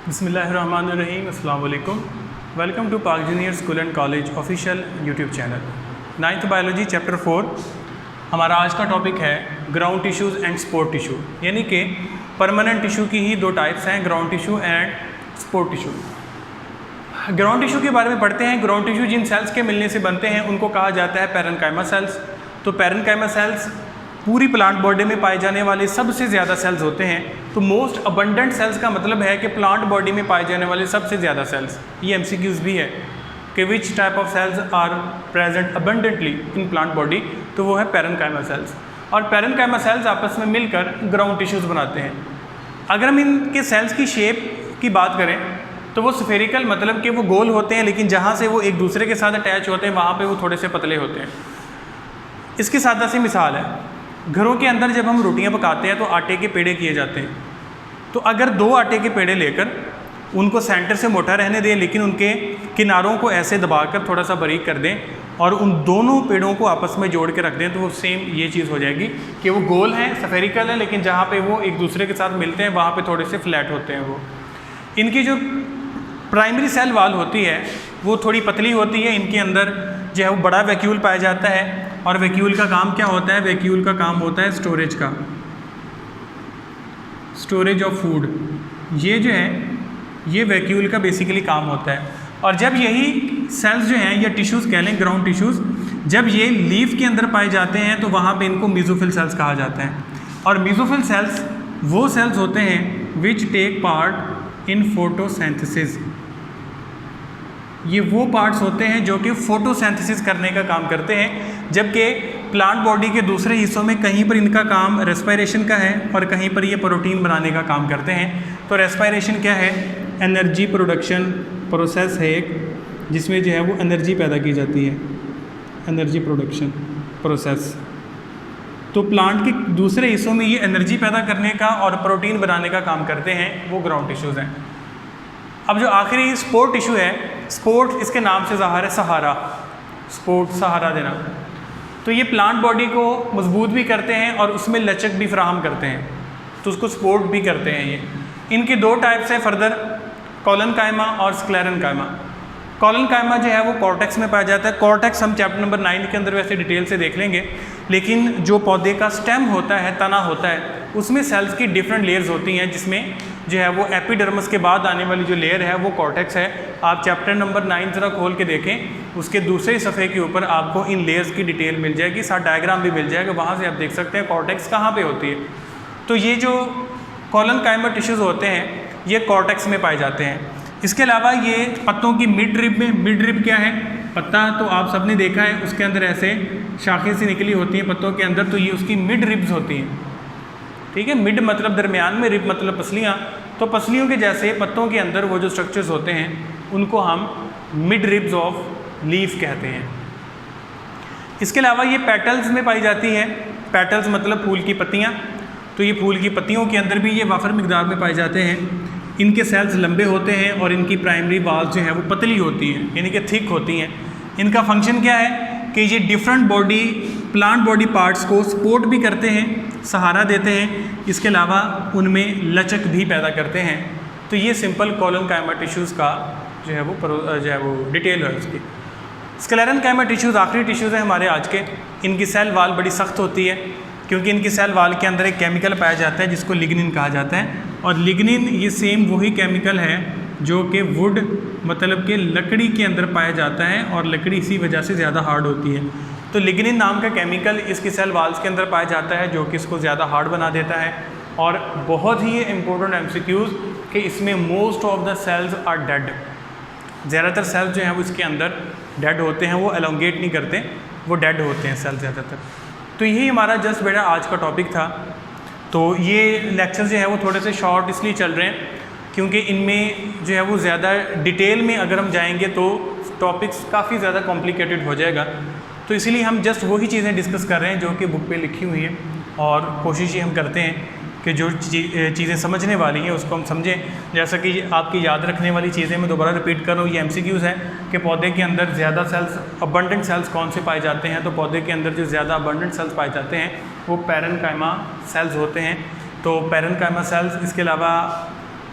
बिस्मिल्लाहिर्रहमानिर्रहीम, अस्सलाम वालेकुम। वेलकम टू पाक junior school and college official YouTube channel. 9th biology chapter 4 हमारा आज का टॉपिक है ground tissues and spore tissue, यानी कि परमानेंट टिश्यू की ही दो टाइप्स हैं, ground tissue and spore tissue. Ground tissue के बारे में पढ़ते हैं। ग्राउंड टिश्यू जिन सेल्स के मिलने से बनते हैं उनको कहा जाता है पैरेन्काइमा सेल्स। तो पैरेन्काइमा सेल्स पूरी प्लांट बॉडी में पाए जाने वाले सबसे ज़्यादा सेल्स होते हैं। तो मोस्ट अबंडेंट सेल्स का मतलब है कि प्लांट बॉडी में पाए जाने वाले सबसे ज़्यादा सेल्स। ये MCQs भी है कि which type of cells are present abundantly in plant body, तो वो है पैरेन्काइमा सेल्स। और पैरेन्काइमा सेल्स आपस में मिलकर ग्राउंड टिश्यूज़ बनाते हैं। अगर हम इनके सेल्स की शेप की बात करें तो वो स्फेरिकल, मतलब कि वो गोल होते हैं, लेकिन जहाँ से वो एक दूसरे के साथ अटैच होते हैं वहाँ पे वो थोड़े से पतले होते हैं। इसकी सादा सी मिसाल है, घरों के अंदर जब हम रोटियां पकाते हैं तो आटे के पेड़े किए जाते हैं। तो अगर दो आटे के पेड़े लेकर उनको सेंटर से मोटा रहने दें, लेकिन उनके किनारों को ऐसे दबाकर थोड़ा सा बारीक कर दें और उन दोनों पेड़ों को आपस में जोड़ के रख दें, तो वो सेम ये चीज़ हो जाएगी कि वो गोल हैं, स्फेरिकल है, लेकिन जहाँ पे वो एक दूसरे के साथ मिलते हैं वहाँ पे थोड़े से फ्लैट होते हैं। वो इनकी जो प्राइमरी सेल वाल होती है वो थोड़ी पतली होती है। इनके अंदर जो है वो बड़ा वैक्यूल पाया जाता है, और वैक्यूल का काम क्या होता है? वैक्यूल का काम होता है स्टोरेज का, स्टोरेज ऑफ फूड। ये जो है ये वैक्यूल का बेसिकली काम होता है। और जब यही सेल्स जो हैं या टिश्यूज़ कह लें, ग्राउंड टिश्यूज़, जब ये लीफ के अंदर पाए जाते हैं तो वहाँ पे इनको मेसोफिल सेल्स कहा जाता है। और मेसोफिल सेल्स वो सेल्स होते हैं which take part in photosynthesis. ये वो पार्ट्स होते हैं जो कि फोटोसिंथेसिस करने का काम करते हैं, जबकि प्लांट बॉडी के दूसरे हिस्सों में कहीं पर इनका काम रेस्पिरेशन का है और कहीं पर ये प्रोटीन बनाने का काम करते हैं। तो रेस्पिरेशन क्या है? एनर्जी प्रोडक्शन प्रोसेस है एक, जिसमें जो है वो एनर्जी पैदा की जाती है, एनर्जी प्रोडक्शन प्रोसेस। तो प्लांट के दूसरे हिस्सों में ये एनर्जी पैदा करने का और प्रोटीन बनाने का काम करते हैं, वो ग्राउंड टिश्यूज़ हैं। अब जो आखिरी स्पोर टिश्यू है, स्पोर्ट इसके नाम से ज़ाहिर है, सहारा, स्पोर्ट सहारा देना। तो ये प्लांट बॉडी को मजबूत भी करते हैं और उसमें लचक भी फराहम करते हैं, तो उसको सपोर्ट भी करते हैं। ये इनके दो टाइप्स हैं फर्दर, कॉलनकाइमा और स्क्लेरेनकाइमा। कॉलनकाइमा जो है वो कॉर्टेक्स में पाया जाता है। कॉर्टेक्स हम चैप्टर नंबर 9 के अंदर वैसे डिटेल से देख लेंगे, लेकिन जो पौधे का स्टेम होता है, तना होता है, उसमें सेल्स की डिफरेंट लेयर्स होती हैं, जिसमें जो है वो एपिडर्मिस के बाद आने वाली जो लेयर है वो कॉर्टेक्स है। आप चैप्टर नंबर 9 ज़रा खोल के देखें, उसके दूसरे सफ़े के ऊपर आपको इन लेयर्स की डिटेल मिल जाएगी, साथ डायग्राम भी मिल जाएगा, वहाँ से आप देख सकते हैं कॉर्टेक्स कहाँ पे होती है। तो ये जो कॉलनकाइमा टिश्यूज़ होते हैं ये कॉर्टेक्स में पाए जाते हैं। इसके अलावा ये पत्तों की मिड रिब में, मिड रिब क्या है? पत्ता तो आप सबने देखा है, उसके अंदर ऐसे शाखें सी निकली होती हैं पत्तों के अंदर, तो ये उसकी मिड रिब्स होती हैं, ठीक है। मिड मतलब दरमियान में, रिब मतलब पसलियाँ। तो पसलियों के जैसे पत्तों के अंदर वो जो स्ट्रक्चर्स होते हैं उनको हम मिड रिब्स ऑफ लीफ कहते हैं। इसके अलावा ये पेटल्स में पाई जाती है। पेटल्स मतलब फूल की पत्तियाँ। तो ये फूल की पत्तियों के अंदर भी ये वाफर मिकदार में पाए जाते हैं। इनके सेल्स लंबे होते हैं और इनकी प्राइमरी वॉल्स जो है वो पतली होती हैं, यानी कि थिक होती हैं। इनका फंक्शन क्या है कि ये different body, plant body parts को सपोर्ट भी करते हैं, सहारा देते हैं, इसके अलावा उनमें लचक भी पैदा करते हैं। तो ये सिंपल कॉलनकाइमा टिश्यूज़ का जो है वो डिटेल है उसकी। स्क्लेरेनकाइमा टिश्यूज़ आखिरी टिश्यूज़ हैं हमारे आज के। इनकी सेल वाल बड़ी सख्त होती है, क्योंकि इनकी सेल वाल के अंदर एक केमिकल पाया जाता है जिसको लिग्निन कहा जाता है। और लिग्निन ये सेम वही केमिकल है जो कि वुड मतलब कि लकड़ी के अंदर पाया जाता है, और लकड़ी इसी वजह से ज़्यादा हार्ड होती है। तो लिग्निन नाम का केमिकल इसकी सेल वाल्स के अंदर पाया जाता है, जो कि इसको ज़्यादा हार्ड बना देता है। और बहुत ही इंपॉर्टेंट MCQs कि इसमें most of the cells are dead. ज़्यादातर सेल्स जो हैं वो इसके अंदर डेड होते हैं, वो एलोंगेट नहीं करते, वो डेड होते हैं सेल ज़्यादातर। तो यही हमारा जस्ट बेटा आज का टॉपिक था। तो ये लेक्चर जो है वो थोड़े से शॉर्ट इसलिए चल रहे हैं क्योंकि इनमें जो है वो ज़्यादा डिटेल में अगर हम जाएंगे तो टॉपिक्स काफ़ी ज़्यादा कॉम्प्लिकेटेड हो जाएगा। तो इसीलिए हम जस्ट वही चीज़ें डिस्कस कर रहे हैं जो कि बुक पे लिखी हुई हैं, और कोशिश ये हम करते हैं कि जो चीज़ें समझने वाली हैं उसको हम समझें। जैसा कि आपकी याद रखने वाली चीज़ें मैं दोबारा रिपीट कर रहा हूँ, ये MCQs है कि पौधे के अंदर ज़्यादा सेल्स, अबंडेंट सेल्स कौन से पाए जाते हैं। तो पौधे के अंदर जो ज़्यादा अबंडेंट सेल्स पाए जाते हैं वो पैरेन्काइमा सेल्स होते हैं। तो पैरेन्काइमा सेल्स, इसके अलावा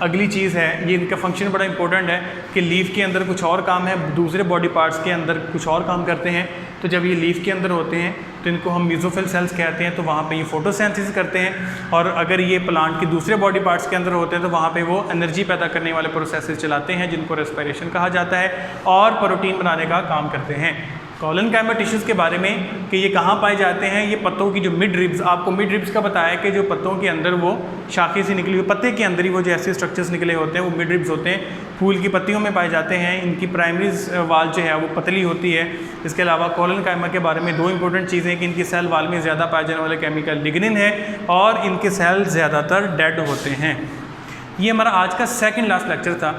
अगली चीज़ है, ये इनका फंक्शन बड़ा इंपॉर्टेंट है कि लीफ के अंदर कुछ और काम है, दूसरे बॉडी पार्ट्स के अंदर कुछ और काम करते हैं। तो जब ये लीफ के अंदर होते हैं तो इनको हम मीज़ोफिल सेल्स कहते हैं, तो वहाँ पे ये फोटोसिंथेसिस करते हैं। और अगर ये प्लांट की दूसरे बॉडी पार्ट्स के अंदर होते हैं तो वहाँ पे वो एनर्जी पैदा करने वाले प्रोसेसेस चलाते हैं जिनको रेस्पिरेशन कहा जाता है और प्रोटीन बनाने का काम करते हैं। कोलेनकाइमा टिश्यूज़ के बारे में कि ये कहाँ पाए जाते हैं, ये पत्तों की जो मिड रिब्स, आपको मिड रिब्स का बताया कि जो पत्तों के अंदर वो शाखे से निकली हुई, पत्ते के अंदर ही वो जो ऐसे स्ट्रक्चर्स निकले होते हैं वो मिड रिब्स होते हैं, फूल की पत्तियों में पाए जाते हैं। इनकी प्राइमरी वाल जो है वो पतली होती है। इसके अलावा कोलेनकाइमा के बारे में 2 इंपॉर्टेंट चीज़ें कि इनकी सेल वाल में ज़्यादा पाए जाने वाले केमिकल लिग्निन है और इनके सेल ज़्यादातर डेड होते हैं। ये हमारा आज का सेकेंड लास्ट लेक्चर था,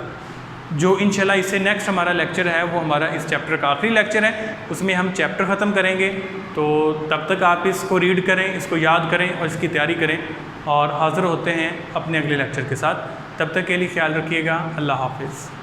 जो इंशाल्लाह इससे नेक्स्ट हमारा लेक्चर है वो हमारा इस चैप्टर का आखिरी लेक्चर है, उसमें हम चैप्टर ख़त्म करेंगे। तो तब तक आप इसको रीड करें, इसको याद करें और इसकी तैयारी करें और हाज़िर होते हैं अपने अगले लेक्चर के साथ। तब तक के लिए ख्याल रखिएगा। अल्लाह हाफ़िज़।